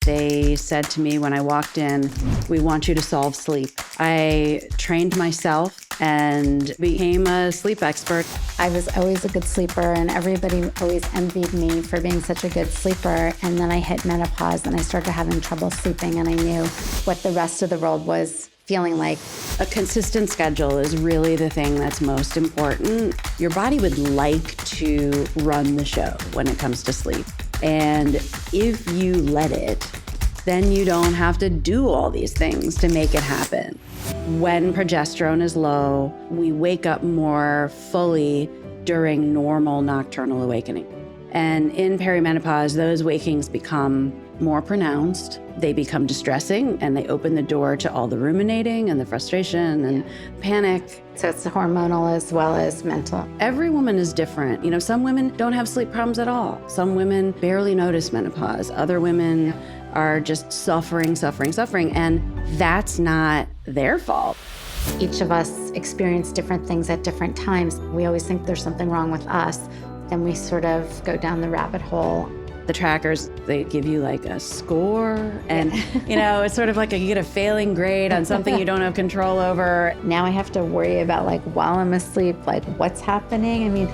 They said to me when I walked in, "We want you to solve sleep." I trained myself and became a sleep expert. I was always a good sleeper, and everybody always envied me for being such a good sleeper. And then I hit menopause and I started having trouble sleeping, and I knew what the rest of the world was feeling like. A consistent schedule is really the thing that's most important. Your body would like to run the show when it comes to sleep. And if you let it, then you don't have to do all these things to make it happen. When progesterone is low, we wake up more fully during normal nocturnal awakening. And in perimenopause, those wakings become more pronounced. They become distressing, and they open the door to all the ruminating and the frustration and panic. So it's hormonal as well as mental. Every woman is different. You know, some women don't have sleep problems at all. Some women barely notice menopause. Other women are just suffering, and that's not their fault. Each of us experience different things at different times. We always think there's something wrong with us. Then we sort of go down the rabbit hole. The trackers, they give you like a score, and you know, it's sort of like you get a failing grade on something you don't have control over. Now I have to worry about, like, while I'm asleep, like, what's happening? I mean,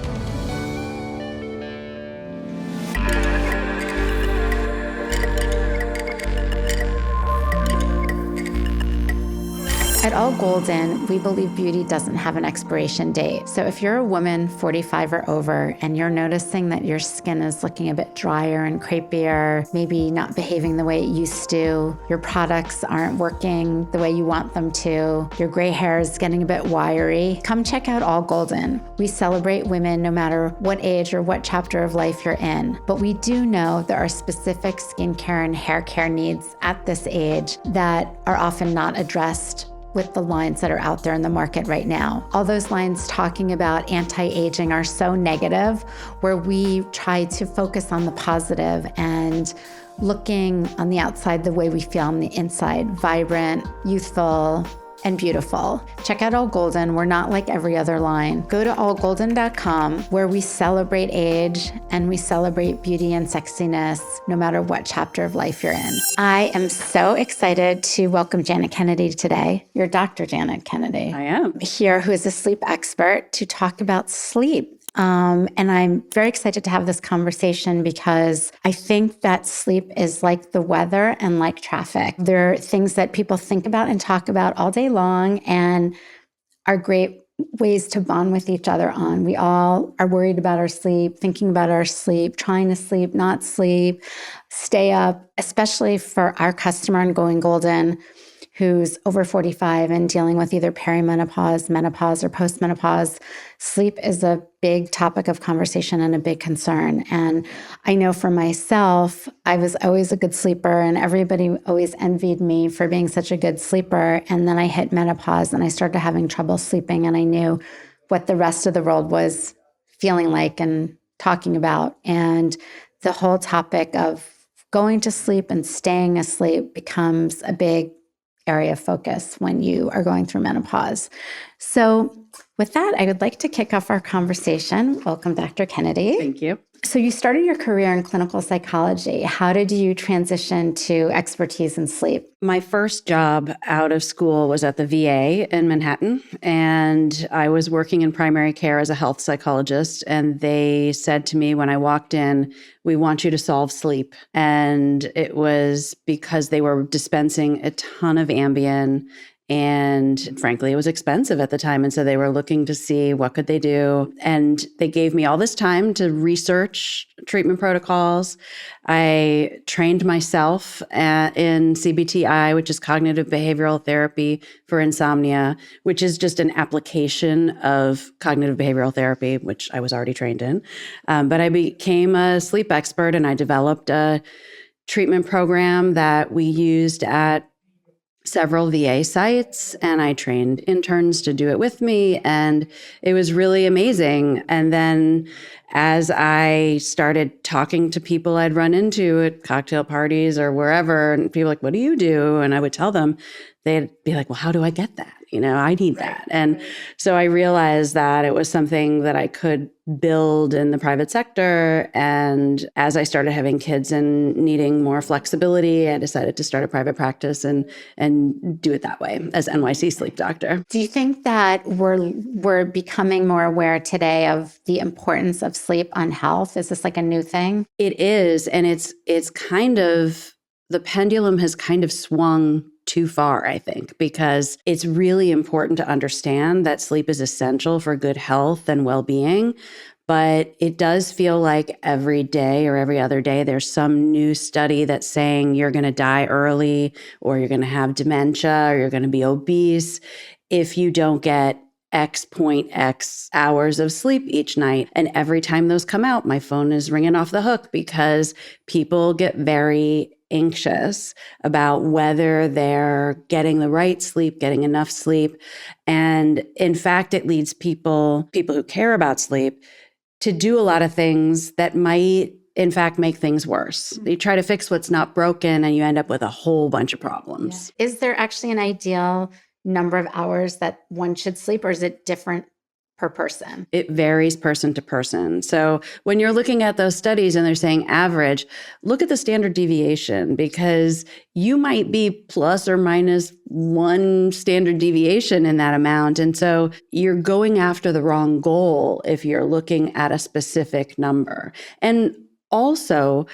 at All Golden, we believe beauty doesn't have an expiration date. So if you're a woman 45 or over and you're noticing that your skin is looking a bit drier and crepier, maybe not behaving the way it used to, your products aren't working the way you want them to, your gray hair is getting a bit wiry, come check out All Golden. We celebrate women no matter what age or what chapter of life you're in. But we do know there are specific skincare and hair care needs at this age that are often not addressed with the lines that are out there in the market right now. All those lines talking about anti-aging are so negative, where we try to focus on the positive and looking on the outside the way we feel on the inside, vibrant, youthful, and beautiful. Check out All Golden. We're not like every other line. Go to allgolden.com, where we celebrate age and we celebrate beauty and sexiness, no matter what chapter of life you're in. I am so excited to welcome Janet Kennedy today. You're Dr. Janet Kennedy. I am. Here, who is a sleep expert, to talk about sleep. And I'm very excited to have this conversation because I think that sleep is like the weather and like traffic. They're things that people think about and talk about all day long and are great ways to bond with each other on. We all are worried about our sleep, thinking about our sleep, trying to sleep, not sleep, stay up, especially for our customer in Going Golden, who's over 45 and dealing with either perimenopause, menopause, or postmenopause. Sleep is a big topic of conversation and a big concern. And I know for myself, I was always a good sleeper, and everybody always envied me for being such a good sleeper. And then I hit menopause and I started having trouble sleeping, and I knew what the rest of the world was feeling like and talking about. And the whole topic of going to sleep and staying asleep becomes a big area of focus when you are going through menopause. So with that, I would like to kick off our conversation. Welcome, Dr. Kennedy. Thank you. So you started your career in clinical psychology. How did you transition to expertise in sleep? My first job out of school was at the VA in Manhattan, and I was working in primary care as a health psychologist. And they said to me when I walked in, "We want you to solve sleep." And it was because they were dispensing a ton of Ambien. And frankly, it was expensive at the time. And so they were looking to see what could they do. And they gave me all this time to research treatment protocols. I trained myself in CBT-I, which is cognitive behavioral therapy for insomnia, which is just an application of cognitive behavioral therapy, which I was already trained in. But I became a sleep expert, and I developed a treatment program that we used at several VA sites, and I trained interns to do it with me, and it was really amazing. And then as I started talking to people I'd run into at cocktail parties or wherever, and people were like, what do you do? And I would tell them, they'd be like, well, how do I get that? I need that. And so I realized that it was something that I could build in the private sector. And as I started having kids and needing more flexibility, I decided to start a private practice and do it that way as NYC Sleep Doctor. Do you think that we're becoming more aware today of the importance of sleep on health? Is this like a new thing? It is. And it's kind of, the pendulum has kind of swung too far, I think, because it's really important to understand that sleep is essential for good health and well-being. But it does feel like every day or every other day, there's some new study that's saying you're going to die early, or you're going to have dementia, or you're going to be obese if you don't get X hours of sleep each night. And every time those come out, my phone is ringing off the hook because people get very anxious about whether they're getting the right sleep, getting enough sleep. And in fact, it leads people who care about sleep to do a lot of things that might, in fact, make things worse. You try to fix what's not broken and you end up with a whole bunch of problems. Yeah. Is there actually an ideal number of hours that one should sleep, or is it different per person? It varies person to person. So when you're looking at those studies and they're saying average, look at the standard deviation, because you might be plus or minus one standard deviation in that amount. And so you're going after the wrong goal if you're looking at a specific number. And also,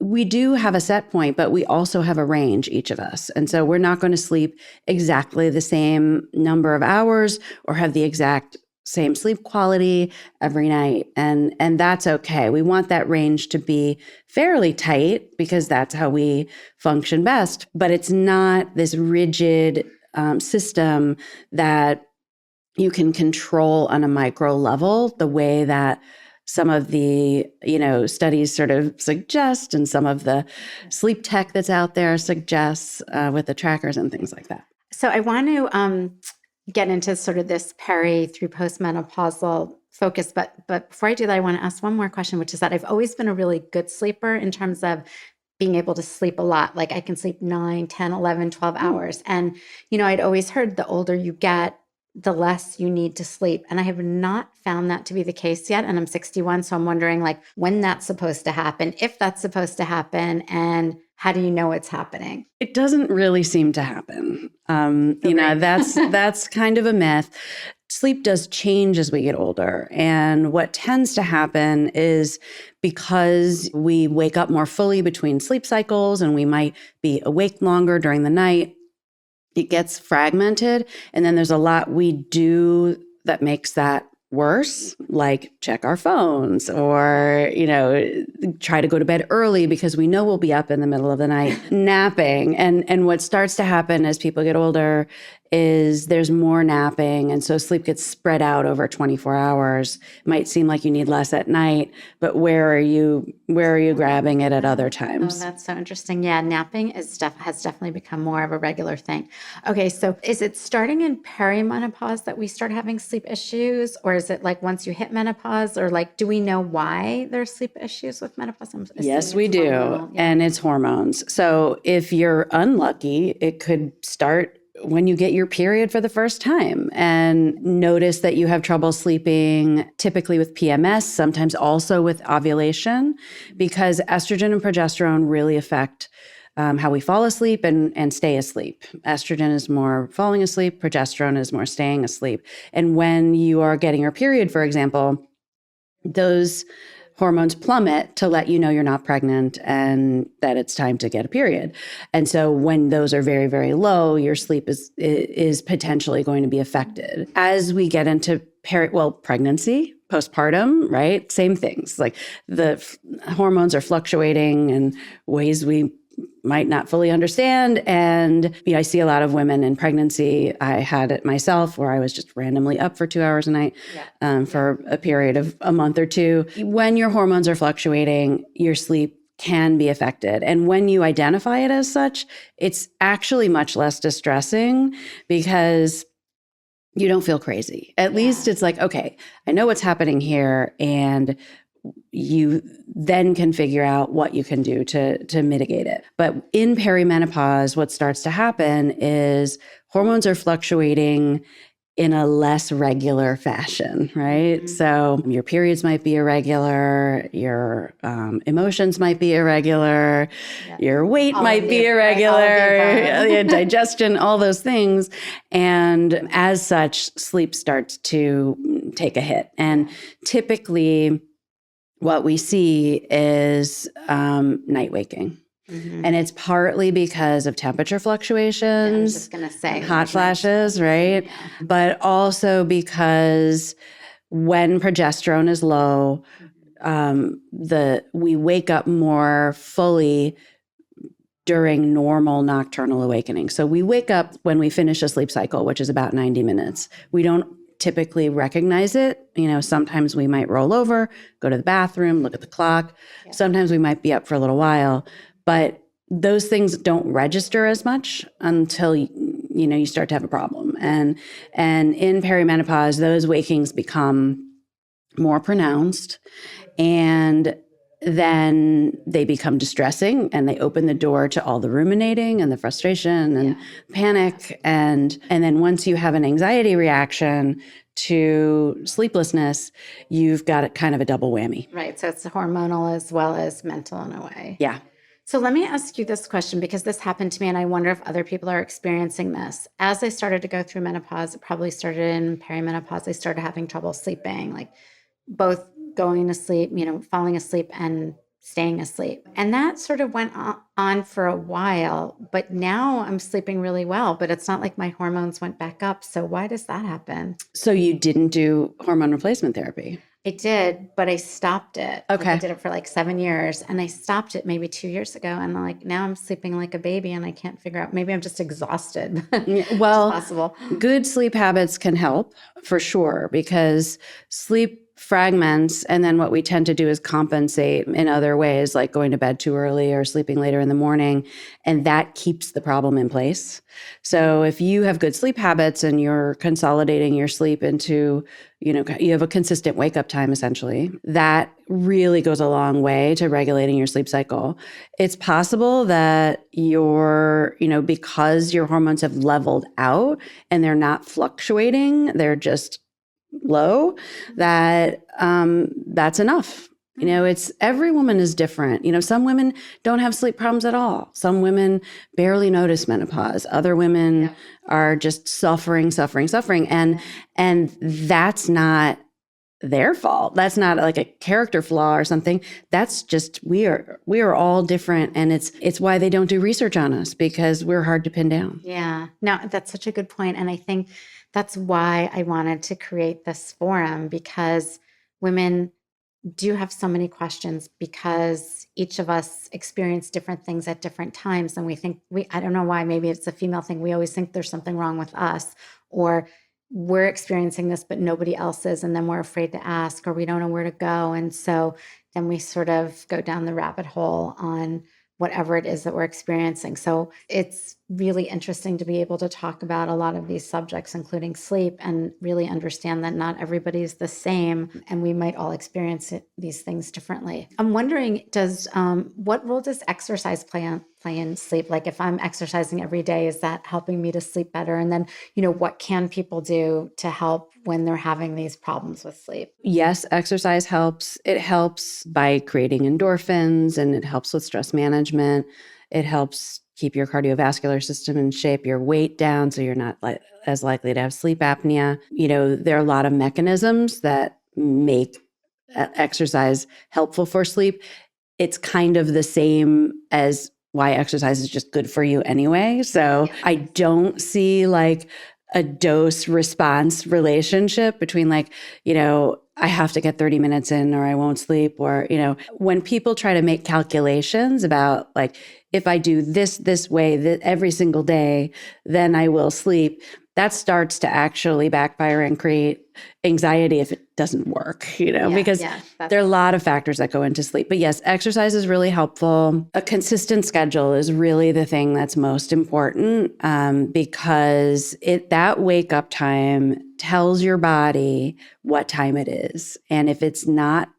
we do have a set point, but we also have a range, each of us. And so we're not going to sleep exactly the same number of hours or have the exact same sleep quality every night. And that's okay. We want that range to be fairly tight because that's how we function best. But it's not this rigid system that you can control on a micro level the way that some of the, studies sort of suggest, and some of the sleep tech that's out there suggests with the trackers and things like that. So I want to get into sort of this peri through postmenopausal focus. But before I do that, I want to ask one more question, which is that I've always been a really good sleeper in terms of being able to sleep a lot. Like I can sleep 9, 10, 11, 12 hours. And, I'd always heard the older you get, the less you need to sleep. And I have not found that to be the case yet. And I'm 61. So I'm wondering when that's supposed to happen, if that's supposed to happen, and how do you know it's happening? It doesn't really seem to happen. That's kind of a myth. Sleep does change as we get older. And what tends to happen is because we wake up more fully between sleep cycles and we might be awake longer during the night, it gets fragmented. And then there's a lot we do that makes that worse, like check our phones or, try to go to bed early because we know we'll be up in the middle of the night napping. And what starts to happen as people get older is there's more napping. And so sleep gets spread out over 24 hours. It might seem like you need less at night, but where are you grabbing it at other times? Oh, that's so interesting. Yeah, napping has definitely become more of a regular thing. Okay, so is it starting in perimenopause that we start having sleep issues? Or is it once you hit menopause? Or do we know why there's sleep issues with menopause? Yes, we do. Yeah. And it's hormones. So if you're unlucky, it could start when you get your period for the first time and notice that you have trouble sleeping, typically with PMS, sometimes also with ovulation, because estrogen and progesterone really affect how we fall asleep and stay asleep. Estrogen is more falling asleep, progesterone is more staying asleep. And when you are getting your period, for example, those hormones plummet to let you know you're not pregnant and that it's time to get a period. And so when those are very, very low, your sleep is potentially going to be affected. As we get into pregnancy, postpartum, right? Same things. The hormones are fluctuating in ways we might not fully understand. And I see a lot of women in pregnancy. I had it myself where I was just randomly up for 2 hours a night for a period of a month or two. When your hormones are fluctuating, your sleep can be affected. And when you identify it as such, it's actually much less distressing because you don't feel crazy. At least it's okay, I know what's happening here and you then can figure out what you can do to mitigate it. But in perimenopause, what starts to happen is hormones are fluctuating in a less regular fashion, right? So your periods might be irregular, your emotions might be irregular, your weight might be irregular, your digestion, all those things. And as such, sleep starts to take a hit. And typically, what we see is night waking. And it's partly because of temperature fluctuations. I was just going to say. Hot flashes, right? Yeah. But also because when progesterone is low, we wake up more fully during normal nocturnal awakening. So we wake up when we finish a sleep cycle, which is about 90 minutes. We don't typically recognize it. Sometimes we might roll over, go to the bathroom, look at the clock. Yeah. Sometimes we might be up for a little while. But those things don't register as much until you start to have a problem. And in perimenopause, those wakings become more pronounced, and then they become distressing, and they open the door to all the ruminating and the frustration and panic. And then once you have an anxiety reaction to sleeplessness, you've got kind of a double whammy. Right. So it's hormonal as well as mental in a way. Yeah. So let me ask you this question, because this happened to me and I wonder if other people are experiencing this. As I started to go through menopause, it probably started in perimenopause, I started having trouble sleeping, like both going to sleep, falling asleep and staying asleep. And that sort of went on for a while, but now I'm sleeping really well, but it's not like my hormones went back up. So why does that happen? So you didn't do hormone replacement therapy? I did, but I stopped it. Okay. I did it for like 7 years, and I stopped it maybe 2 years ago. And now I'm sleeping like a baby, and I can't figure out, maybe I'm just exhausted. Well, possible. Good sleep habits can help for sure, because sleep fragments, and then what we tend to do is compensate in other ways, like going to bed too early or sleeping later in the morning, and that keeps the problem in place. So if you have good sleep habits and you're consolidating your sleep into, you have a consistent wake up time, essentially, that really goes a long way to regulating your sleep cycle. It's possible that because your hormones have leveled out and they're not fluctuating, they're just low, that's enough. It's every woman is different. Some women don't have sleep problems at all. Some women barely notice menopause. Other women are just suffering. And that's not their fault. That's not like a character flaw or something. That's just, we are all different. And it's why they don't do research on us, because we're hard to pin down. Yeah. No, that's such a good point. And I think that's why I wanted to create this forum, because women do have so many questions, because each of us experience different things at different times. And we think I don't know why, maybe it's a female thing. We always think there's something wrong with us, or we're experiencing this, but nobody else is. And then we're afraid to ask, or we don't know where to go. And so then we sort of go down the rabbit hole on whatever it is that we're experiencing. So it's really interesting to be able to talk about a lot of these subjects, including sleep, and really understand that not everybody's the same, and we might all experience these things differently. I'm wondering, what role does exercise play in sleep? Like if I'm exercising every day, is that helping me to sleep better? And then, what can people do to help when they're having these problems with sleep? Yes, exercise helps. It helps by creating endorphins, and it helps with stress management. It helps keep your cardiovascular system in shape, your weight down, so you're not as likely to have sleep apnea. There are a lot of mechanisms that make exercise helpful for sleep. It's kind of the same as why exercise is just good for you anyway. So I don't see like a dose response relationship between I have to get 30 minutes in or I won't sleep, or, when people try to make calculations about like, if I do this way every single day, then I will sleep, that starts to actually backfire and create anxiety if it doesn't work, because there are a lot of factors that go into sleep. But yes, exercise is really helpful. A consistent schedule is really the thing that's most important, because that wake up time tells your body what time it is. And if it's not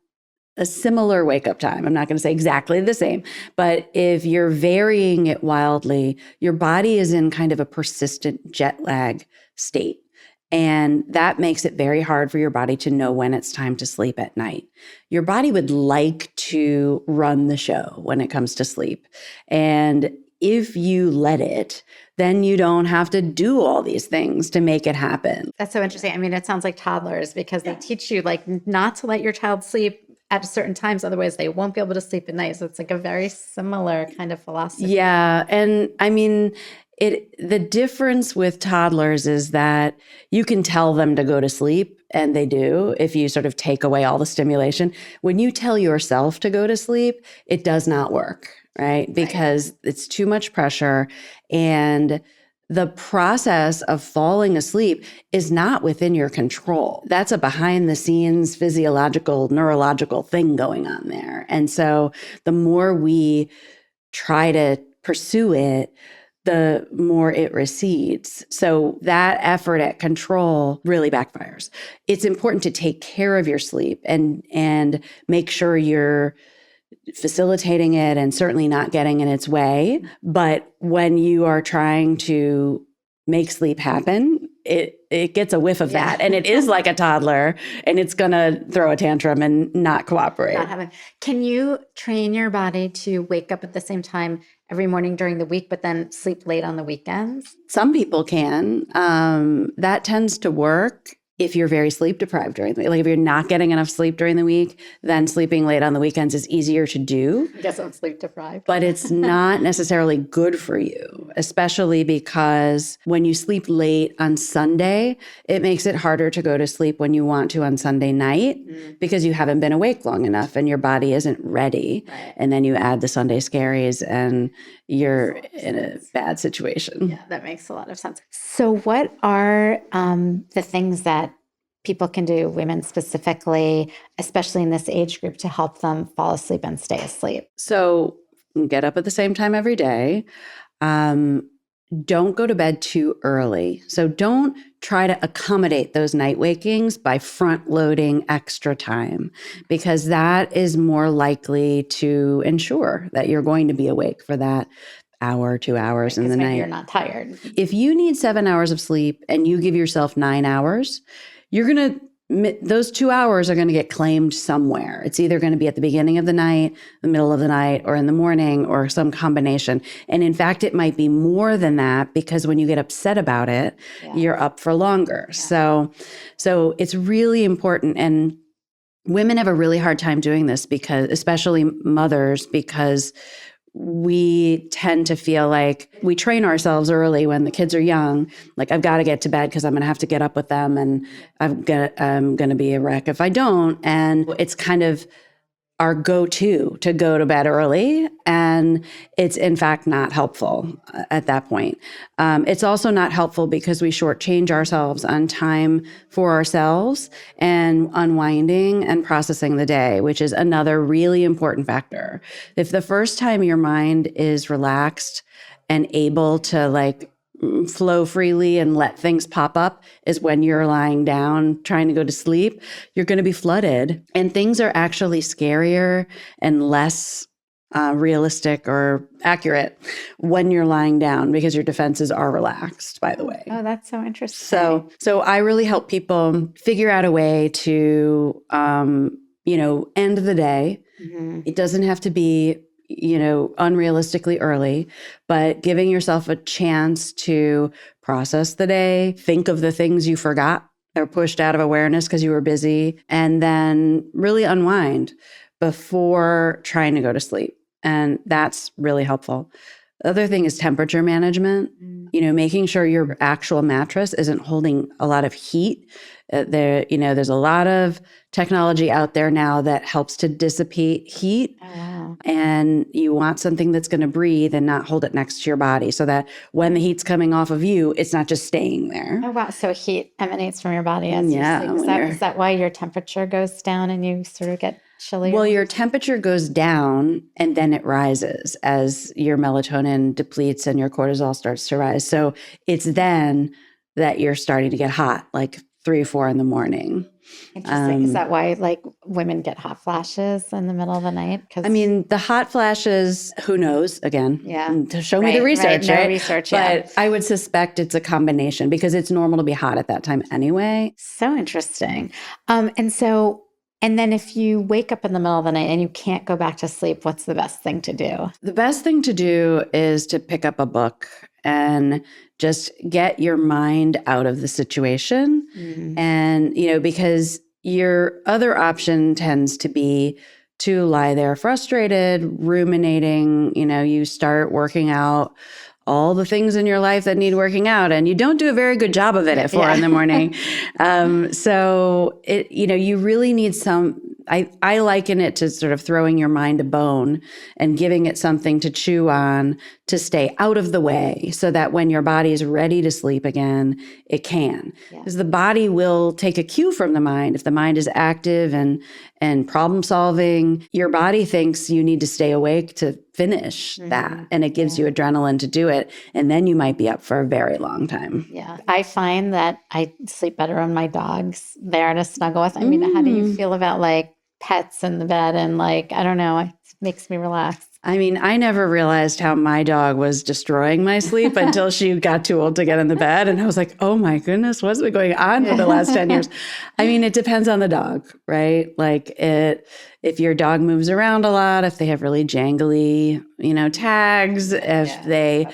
a similar wake up time. I'm not going to say exactly the same, but if you're varying it wildly, your body is in kind of a persistent jet lag state. And that makes it very hard for your body to know when it's time to sleep at night. Your body would like to run the show when it comes to sleep. And if you let it, then you don't have to do all these things to make it happen. That's so interesting. I mean, it sounds like toddlers because they teach you like not to let your child sleep at certain times. Otherwise, they won't be able to sleep at night. So it's like a very similar kind of philosophy. Yeah. And I mean, the difference with toddlers is that you can tell them to go to sleep, and they do if you sort of take away all the stimulation. When you tell yourself to go to sleep, it does not work, right? Because it's too much pressure, and the process of falling asleep is not within your control. That's a behind the scenes physiological, neurological thing going on there. And so the more we try to pursue it, the more it recedes. So that effort at control really backfires. It's important to take care of your sleep and make sure you're facilitating it and certainly not getting in its way. But when you are trying to make sleep happen, it gets a whiff of that. And it is like a toddler, and it's going to throw a tantrum and not cooperate. Can you train your body to wake up at the same time every morning during the week, but then sleep late on the weekends? Some people can. That tends to work if you're very sleep deprived during the week. Like if you're not getting enough sleep during the week, then sleeping late on the weekends is easier to do. I guess I'm sleep deprived. But it's not necessarily good for you, especially because when you sleep late on Sunday, it makes it harder to go to sleep when you want to on Sunday night because you haven't been awake long enough and your body isn't ready. Right. And then you add the Sunday scaries and you're in a bad situation. Yeah, that makes a lot of sense. So what are the things that people can do, women specifically, especially in this age group, to help them fall asleep and stay asleep? So get up at the same time every day. Don't go to bed too early. So don't try to accommodate those night wakings by front loading extra time, because that is more likely to ensure that you're going to be awake for that hour, 2 hours in the night. You're not tired. If you need 7 hours of sleep and you give yourself 9 hours, those 2 hours are going to get claimed somewhere. It's either going to be at the beginning of the night, the middle of the night, or in the morning, or some combination. And in fact, it might be more than that, because when you get upset about it, you're up for longer. Yeah. So it's really important. And women have a really hard time doing this, because, especially mothers, because we tend to feel like we train ourselves early when the kids are young. Like, I've got to get to bed because I'm going to have to get up with them, and I'm going to be a wreck if I don't. And it's kind of our go-to to go to bed early. And it's in fact not helpful at that point. It's also not helpful because we shortchange ourselves on time for ourselves and unwinding and processing the day, which is another really important factor. If the first time your mind is relaxed and able to flow freely and let things pop up is when you're lying down trying to go to sleep, you're going to be flooded. And things are actually scarier and less realistic or accurate when you're lying down, because your defenses are relaxed, by the way. Oh, that's so interesting. So I really help people figure out a way to, end the day. Mm-hmm. It doesn't have to be unrealistically early, but giving yourself a chance to process the day, think of the things you forgot or pushed out of awareness because you were busy, and then really unwind before trying to go to sleep. And that's really helpful. The other thing is temperature management, making sure your actual mattress isn't holding a lot of heat. There's a lot of technology out there now that helps to dissipate heat. Oh, wow. And you want something that's going to breathe and not hold it next to your body, so that when the heat's coming off of you, it's not just staying there. Oh, wow. So heat emanates from your body as you sleep. Is that why your temperature goes down and you sort of get chilly? Well, your temperature goes down and then it rises as your melatonin depletes and your cortisol starts to rise. So it's then that you're starting to get hot, like 3, 4 in the morning. Interesting. Is that why like women get hot flashes in the middle of the night? I mean, the hot flashes, who knows, again, to show me the research, No right? research, But I would suspect it's a combination because it's normal to be hot at that time anyway. So interesting. And then if you wake up in the middle of the night and you can't go back to sleep, what's the best thing to do? The best thing to do is to pick up a book and just get your mind out of the situation. And, because your other option tends to be to lie there frustrated, ruminating, you start working out all the things in your life that need working out, and you don't do a very good job of it at 4 in the morning. So you really need I liken it to sort of throwing your mind a bone and giving it something to chew on to stay out of the way so that when your body is ready to sleep again, it can. Because the body will take a cue from the mind. If the mind is active and problem solving, your body thinks you need to stay awake to finish that. And it gives you adrenaline to do it. And then you might be up for a very long time. Yeah. I find that I sleep better when my dog's there to snuggle with. I mean, how do you feel about like pets in the bed and like, I don't know, it makes me relax. I mean, I never realized how my dog was destroying my sleep until she got too old to get in the bed. And I was like, oh my goodness, what's been going on for the last 10 years? I mean, it depends on the dog, right? Like if your dog moves around a lot, if they have really jangly, tags, if they,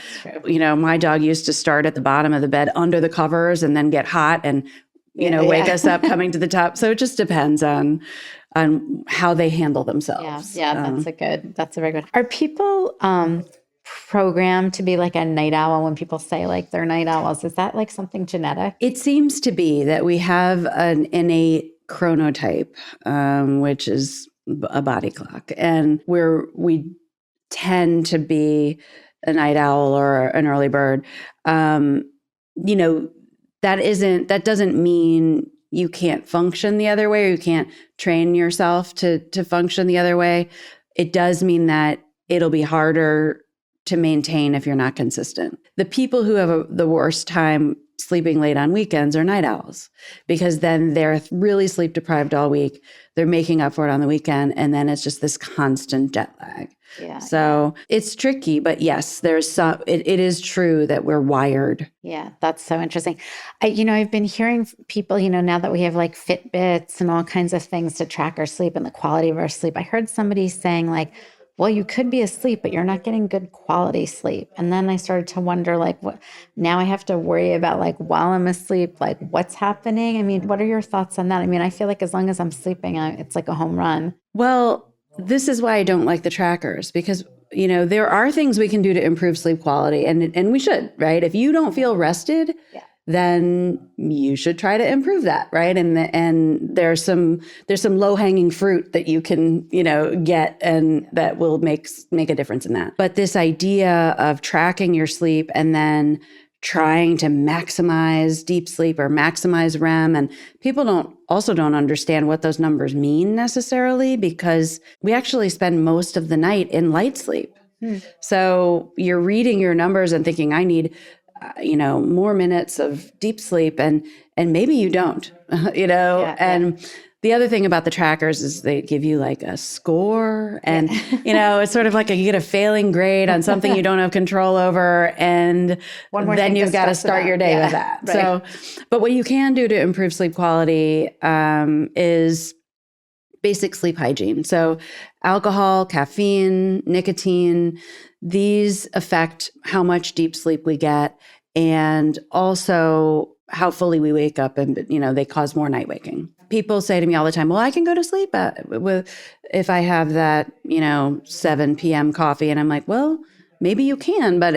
my dog used to start at the bottom of the bed under the covers and then get hot and, wake us up coming to the top. So it just depends on how they handle themselves. Yeah, that's a very good. Are people programmed to be like a night owl when people say like they're night owls? Is that like something genetic? It seems to be that we have an innate chronotype, which is a body clock, and we tend to be a night owl or an early bird. That doesn't mean you can't function the other way or you can't train yourself to function the other way. It does mean that it'll be harder to maintain if you're not consistent. The people who have the worst time sleeping late on weekends are night owls because then they're really sleep deprived all week. They're making up for it on the weekend. And then it's just this constant jet lag. So it's tricky, but yes, it is true that we're wired. Yeah, that's so interesting. I've been hearing people, now that we have like Fitbits and all kinds of things to track our sleep and the quality of our sleep. I heard somebody saying like, well, you could be asleep, but you're not getting good quality sleep. And then I started to wonder like, what, now I have to worry about like while I'm asleep, like what's happening? I mean, what are your thoughts on that? I mean, I feel like as long as I'm sleeping, it's like a home run. Well, this is why I don't like the trackers because, there are things we can do to improve sleep quality and we should, right? If you don't feel rested, then you should try to improve that, right? And there's some low-hanging fruit that you can, get and that will make a difference in that. But this idea of tracking your sleep and then trying to maximize deep sleep or maximize REM. And people don't understand what those numbers mean necessarily because we actually spend most of the night in light sleep. So you're reading your numbers and thinking, I need, more minutes of deep sleep and maybe you don't, and the other thing about the trackers is they give you like a score and, it's sort of like you get a failing grade on something you don't have control over. And then you've got to start your day with that. Right. So, but what you can do to improve sleep quality is basic sleep hygiene. So alcohol, caffeine, nicotine, these affect how much deep sleep we get and also how fully we wake up and, they cause more night waking. People say to me all the time, well, I can go to sleep if I have that, 7 p.m. coffee. And I'm like, well, maybe you can, but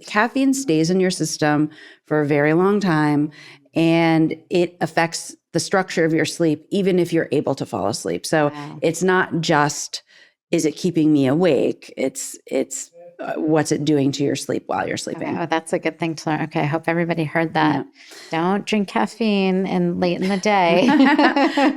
caffeine stays in your system for a very long time and it affects the structure of your sleep, even if you're able to fall asleep. So It's not just, is it keeping me awake? It's what's it doing to your sleep while you're sleeping. Okay, oh, that's a good thing to learn. Okay, I hope everybody heard that. Don't drink caffeine late in the day.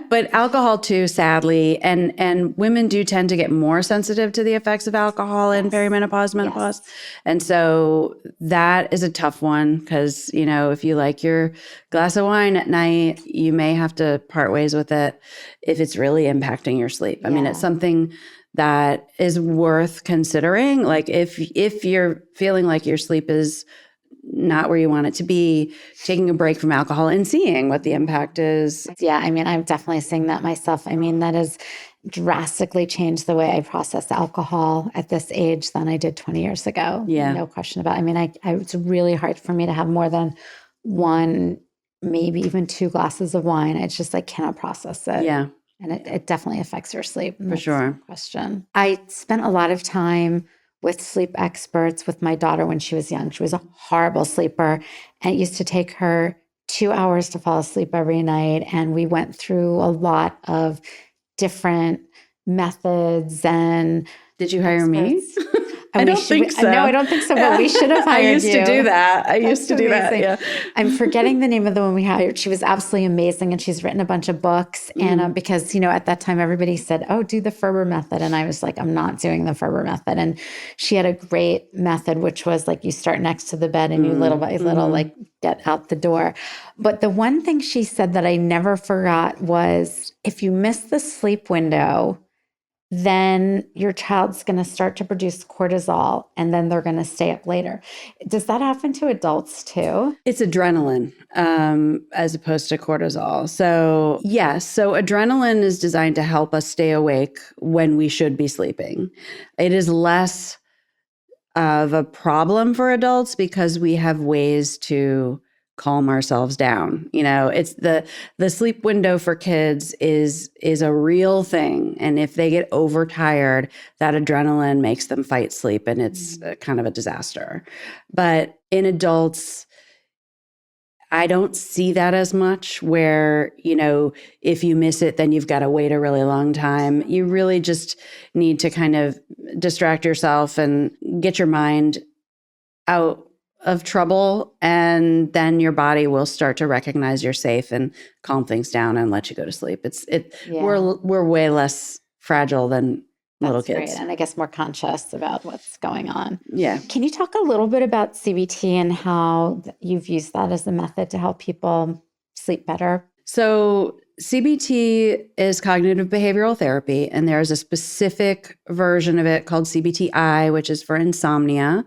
But alcohol too, sadly, and women do tend to get more sensitive to the effects of alcohol in perimenopause, menopause. And so that is a tough one because, if you like your glass of wine at night, you may have to part ways with it if it's really impacting your sleep. I mean, it's something that is worth considering. Like if you're feeling like your sleep is not where you want it to be, taking a break from alcohol and seeing what the impact is. Yeah, I mean, I'm definitely seeing that myself. I mean, that has drastically changed the way I process alcohol at this age than I did 20 years ago. Yeah. No question about it. I mean, it's really hard for me to have more than one, maybe even two glasses of wine. It's just, I cannot process it. Yeah. And it definitely affects your sleep. For sure. No question. I spent a lot of time with sleep experts with my daughter when she was young. She was a horrible sleeper, and it used to take her 2 hours to fall asleep every night. And we went through a lot of different methods. And did you hire me? I don't think so. No, I don't think so, but we should have hired you. I used to do that. I used to do that, yeah. I'm forgetting the name of the one we hired. She was absolutely amazing, and she's written a bunch of books. And because, at that time, everybody said, oh, do the Ferber method. And I was like, I'm not doing the Ferber method. And she had a great method, which was like you start next to the bed and you little by little, like get out the door. But the one thing she said that I never forgot was if you miss the sleep window, then your child's going to start to produce cortisol and then they're going to stay up later. Does that happen to adults too? It's adrenaline as opposed to cortisol. So yes, so adrenaline is designed to help us stay awake when we should be sleeping. It is less of a problem for adults because we have ways to calm ourselves down. It's the sleep window for kids is a real thing. And if they get overtired, that adrenaline makes them fight sleep, and it's kind of a disaster. But in adults, I don't see that as much where, if you miss it, then you've got to wait a really long time. You really just need to kind of distract yourself and get your mind out of trouble, and then your body will start to recognize you're safe and calm things down and let you go to sleep. We're way less fragile than little kids. Great. And I guess more conscious about what's going on. Yeah. Can you talk a little bit about CBT and how you've used that as a method to help people sleep better? So CBT is cognitive behavioral therapy, and there's a specific version of it called CBT-I, which is for insomnia.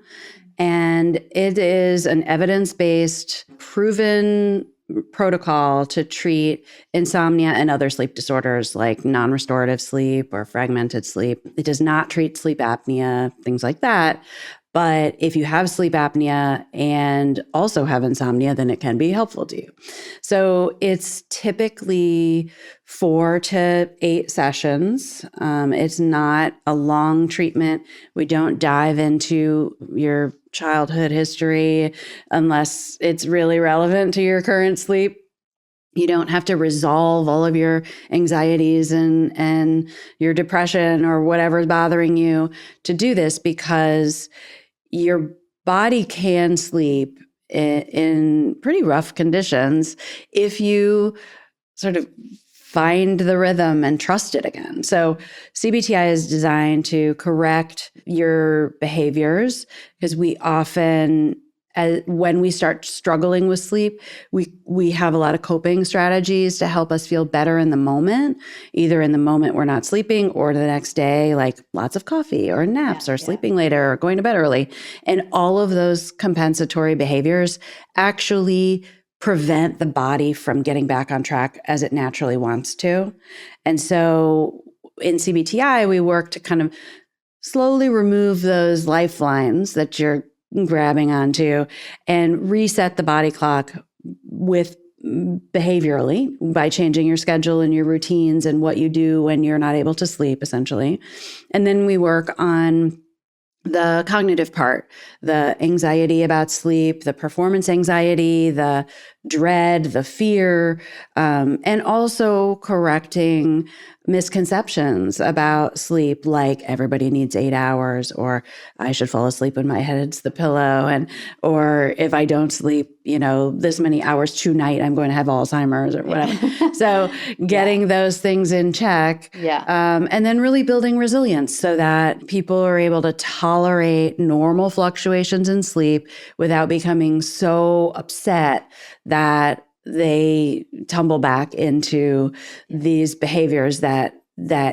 And it is an evidence-based, proven protocol to treat insomnia and other sleep disorders like non-restorative sleep or fragmented sleep. It does not treat sleep apnea, things like that. But if you have sleep apnea and also have insomnia, then it can be helpful to you. So it's typically 4 to 8 sessions. It's not a long treatment. We don't dive into your childhood history unless it's really relevant to your current sleep. You don't have to resolve all of your anxieties and your depression or whatever's bothering you to do this, because your body can sleep in pretty rough conditions if you sort of find the rhythm and trust it again. So CBT-I is designed to correct your behaviors, because we often, when we start struggling with sleep, we have a lot of coping strategies to help us feel better in the moment, either in the moment we're not sleeping or the next day, like lots of coffee or naps or sleeping later or going to bed early. And all of those compensatory behaviors actually prevent the body from getting back on track as it naturally wants to. And so in CBT-I, we work to kind of slowly remove those lifelines that you're grabbing onto and reset the body clock with behaviorally by changing your schedule and your routines and what you do when you're not able to sleep, essentially. And then we work on the cognitive part, the anxiety about sleep, the performance anxiety, the dread, the fear, and also correcting misconceptions about sleep, like everybody needs 8 hours, or I should fall asleep when my head hits the pillow, and or if I don't sleep, this many hours tonight, I'm going to have Alzheimer's or whatever. So getting those things in check, and then really building resilience so that people are able to tolerate normal fluctuations in sleep without becoming so upset that they tumble back into these behaviors that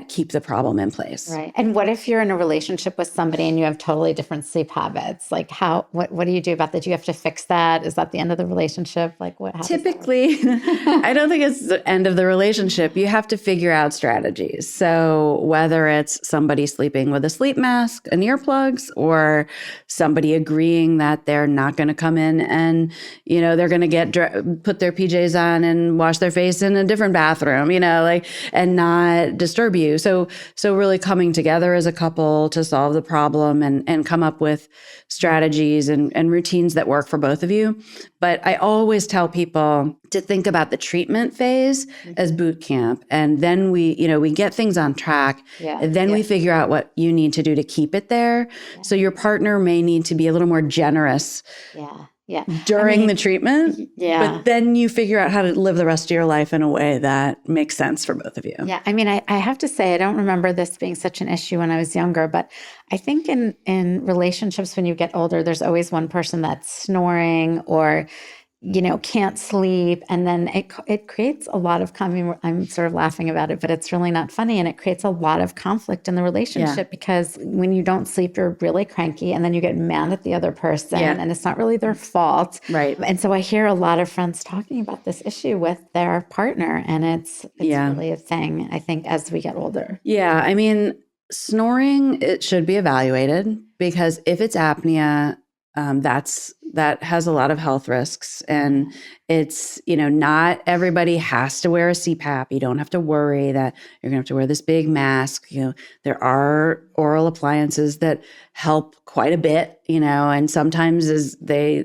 keep the problem in place. Right. And what if you're in a relationship with somebody and you have totally different sleep habits? Like what do you do about that? Do you have to fix that? Is that the end of the relationship? Like what happens? Typically, I don't think it's the end of the relationship. You have to figure out strategies. So whether it's somebody sleeping with a sleep mask and earplugs, or somebody agreeing that they're not going to come in and, they're going to put their PJs on and wash their face in a different bathroom, and not disturb you. So really coming together as a couple to solve the problem and come up with strategies and routines that work for both of you. But I always tell people to think about the treatment phase as boot camp. And then we get things on track. And then we figure out what you need to do to keep it there. So your partner may need to be a little more generous during the treatment. But then you figure out how to live the rest of your life in a way that makes sense for both of you. Yeah. I mean, I have to say, I don't remember this being such an issue when I was younger, but I think in relationships, when you get older, there's always one person that's snoring or can't sleep. And then it creates a lot of, I'm sort of laughing about it, but it's really not funny. And it creates a lot of conflict in the relationship because when you don't sleep, you're really cranky and then you get mad at the other person and it's not really their fault. Right. And so I hear a lot of friends talking about this issue with their partner, and it's really a thing, I think, as we get older. Yeah. I mean, snoring, it should be evaluated, because if it's apnea, that has a lot of health risks, and it's, not everybody has to wear a CPAP. You don't have to worry that you're going to have to wear this big mask. There are oral appliances that help quite a bit, and sometimes they're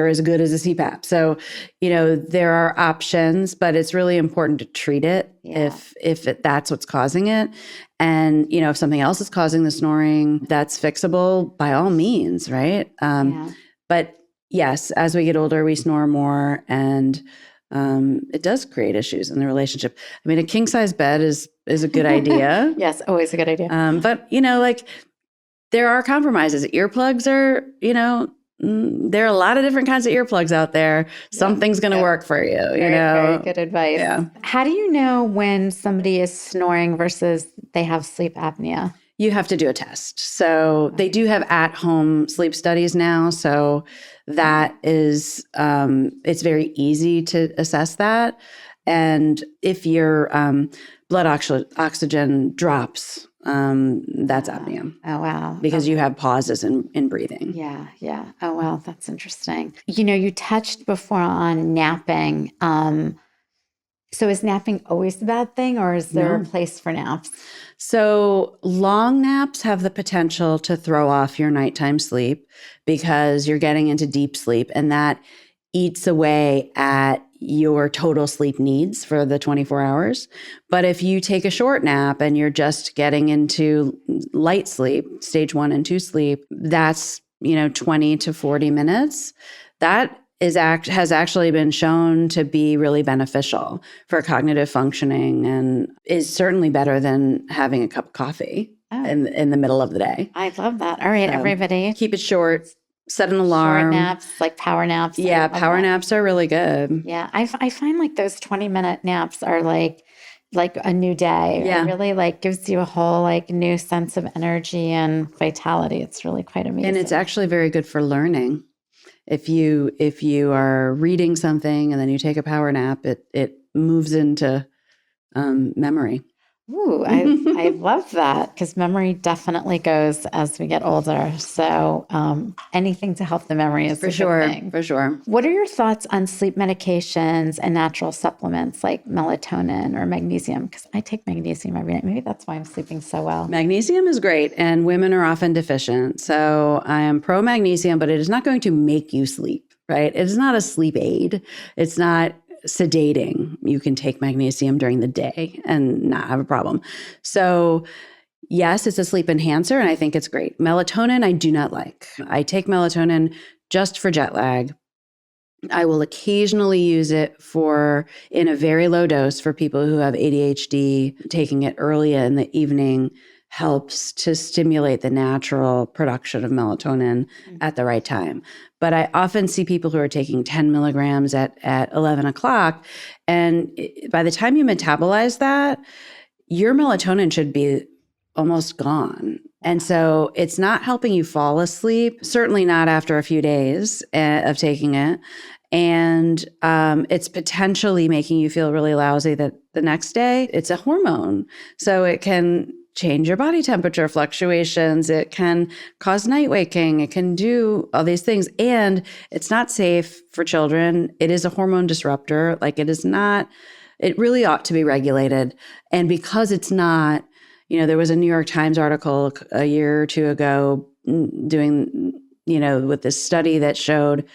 as good as a CPAP. So, there are options, but it's really important to treat it if that's what's causing it. And, if something else is causing the snoring, that's fixable by all means, right? But yes, as we get older, we snore more, and it does create issues in the relationship. I mean, a king size bed is a good idea. Yes, always a good idea. But, there are compromises. Earplugs are, there are a lot of different kinds of earplugs out there. Something's going to work for you, Very good advice. Yeah. How do you know when somebody is snoring versus they have sleep apnea? You have to do a test. So they do have at-home sleep studies now. So that is, it's very easy to assess that. And if your blood oxygen drops, that's apnea. Oh, wow. Because you have pauses in breathing. Yeah. Oh, wow. That's interesting. You touched before on napping. So is napping always a bad thing, or is there a place for naps? So long naps have the potential to throw off your nighttime sleep because you're getting into deep sleep, and that eats away at your total sleep needs for the 24 hours. But if you take a short nap and you're just getting into light sleep, stage 1 and 2 sleep, that's, 20 to 40 minutes. That has actually been shown to be really beneficial for cognitive functioning, and is certainly better than having a cup of coffee in the middle of the day. I love that. All right, everybody. Keep it short. Set an alarm. Short naps, like power naps. Yeah, power naps are really good. Yeah, I find like those 20-minute naps are like a new day. Yeah. It really gives you a whole new sense of energy and vitality. It's really quite amazing. And it's actually very good for learning. If you are reading something and then you take a power nap, it moves into memory. Ooh, I love that because memory definitely goes as we get older. So anything to help the memory is For a good sure, thing. for sure. What are your thoughts on sleep medications and natural supplements like melatonin or magnesium? Because I take magnesium every night. Maybe that's why I'm sleeping so well. Magnesium is great, and women are often deficient. So I am pro magnesium, but it is not going to make you sleep, right? It is not a sleep aid. It's not sedating. You can take magnesium during the day and not have a problem. So yes, it's a sleep enhancer, and I think it's great. Melatonin, I do not like. I take melatonin just for jet lag. I will occasionally use it in a very low dose for people who have ADHD. Taking it early in the evening helps to stimulate the natural production of melatonin at the right time. But I often see people who are taking 10 milligrams at 11 o'clock. And by the time you metabolize that, your melatonin should be almost gone. And so it's not helping you fall asleep, certainly not after a few days of taking it. And it's potentially making you feel really lousy the next day. It's a hormone. So it can change your body temperature fluctuations. It can cause night waking. It can do all these things. And it's not safe for children. It is a hormone disruptor. Like it really ought to be regulated. And because it's not, there was a New York Times article a year or two ago doing, with this study that showed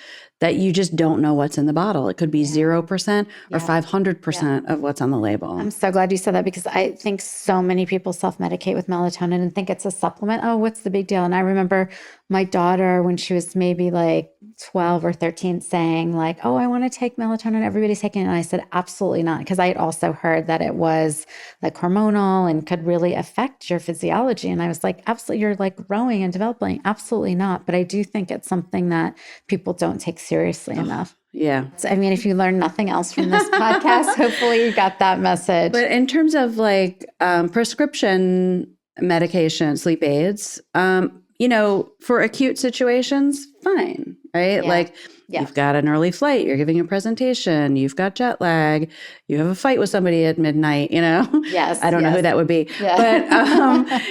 that you just don't know what's in the bottle. It could be 0% or 500% of what's on the label. I'm so glad you said that because I think so many people self-medicate with melatonin and think it's a supplement. Oh, what's the big deal? And I remember my daughter, when she was maybe like 12 or 13, saying like, oh, I want to take melatonin. Everybody's taking it. And I said, absolutely not. Because I had also heard that it was like hormonal and could really affect your physiology. And I was like, absolutely, you're like growing and developing. Absolutely not. But I do think it's something that people don't take seriously enough. Yeah. So, I mean, if you learn nothing else from this podcast, hopefully you got that message. But in terms of like prescription medication, sleep aids, for acute situations, fine, right? Like you've got an early flight, you're giving a presentation, you've got jet lag, you have a fight with somebody at midnight, Yes. I don't know who that would be. Yeah. But,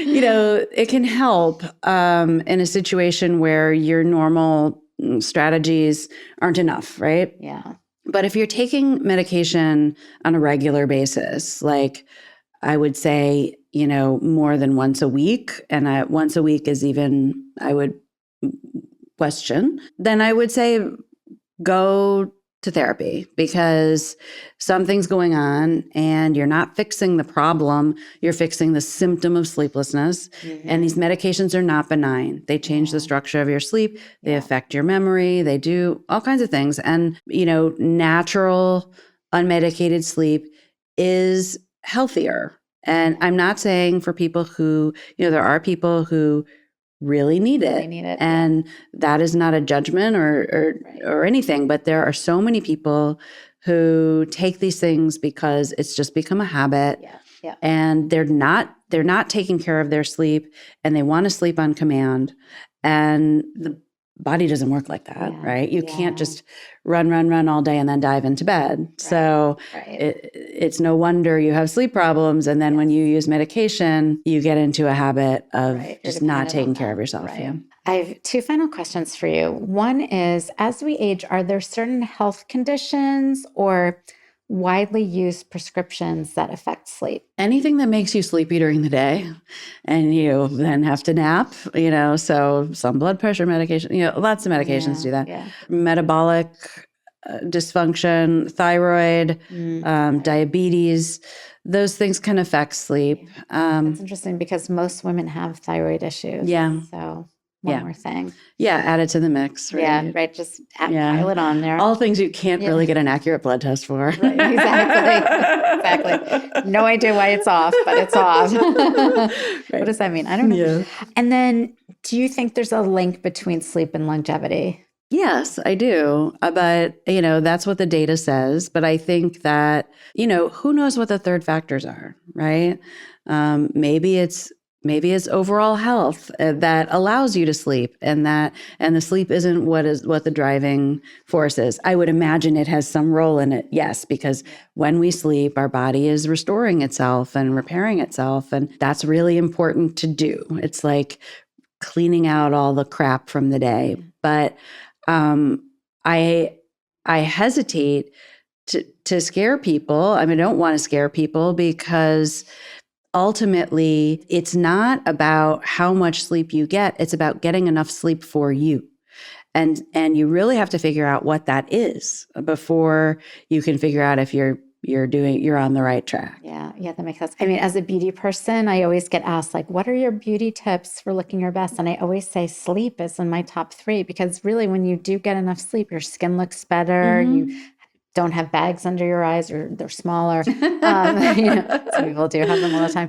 it can help in a situation where your normal strategies aren't enough, right? Yeah. But if you're taking medication on a regular basis, like I would say, more than once a week, and once a week is even, I would question, then I would say go to therapy because something's going on and you're not fixing the problem. You're fixing the symptom of sleeplessness. Mm-hmm. And these medications are not benign. They change the structure of your sleep. They affect your memory. They do all kinds of things. And, natural, unmedicated sleep is healthier. And I'm not saying for people who, there are people who really need it. And that is not a judgment or anything, but there are so many people who take these things because it's just become a habit. Yeah. And they're not taking care of their sleep and they want to sleep on command. And the body doesn't work like that, right? You can't just run all day and then dive into bed. Right. So it's no wonder you have sleep problems. And then when you use medication, you get into a habit of just not taking care of yourself. Right. Yeah. I have two final questions for you. One is, as we age, are there certain health conditions or widely used prescriptions that affect sleep? Anything that makes you sleepy during the day and you then have to nap, so some blood pressure medication, lots of medications do that. Yeah. Metabolic dysfunction, thyroid, diabetes, those things can affect sleep. That's interesting because most women have thyroid issues. Yeah. So one more thing. Yeah, add it to the mix. Right? Yeah, right. Just pile it on there. All things you can't really get an accurate blood test for. Right, exactly. No idea why it's off, but it's off. What does that mean? I don't know. Yeah. And then do you think there's a link between sleep and longevity? Yes, I do. But, that's what the data says. But I think that, who knows what the third factors are, right? Maybe it's maybe it's overall health that allows you to sleep, and the sleep isn't what the driving force is. I would imagine it has some role in it, yes, because when we sleep, our body is restoring itself and repairing itself, and that's really important to do. It's like cleaning out all the crap from the day. But I hesitate to scare people. I mean, I don't want to scare people because ultimately, it's not about how much sleep you get. It's about getting enough sleep for you. And you really have to figure out what that is before you can figure out if you're on the right track. Yeah, that makes sense. I mean, as a beauty person, I always get asked, like, what are your beauty tips for looking your best? And I always say sleep is in my top 3, because really when you do get enough sleep, your skin looks better. You don't have bags under your eyes, or they're smaller. Some people do have them all the time.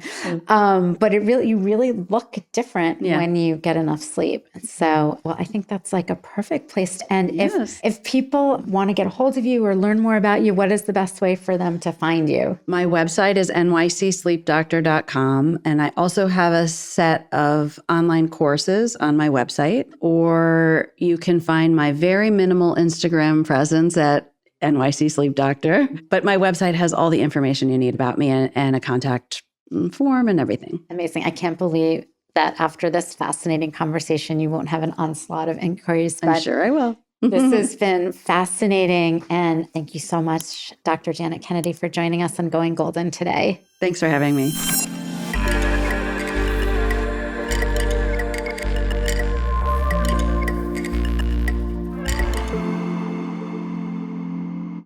But you really look different when you get enough sleep. So, well, I think that's like a perfect place to end. Yes. If people want to get a hold of you or learn more about you, what is the best way for them to find you? My website is nycsleepdoctor.com. And I also have a set of online courses on my website, or you can find my very minimal Instagram presence at NYC Sleep Doctor. But my website has all the information you need about me and a contact form and everything. Amazing. I can't believe that after this fascinating conversation, you won't have an onslaught of inquiries. I'm sure I will. This has been fascinating. And thank you so much, Dr. Janet Kennedy, for joining us on Going Golden today. Thanks for having me.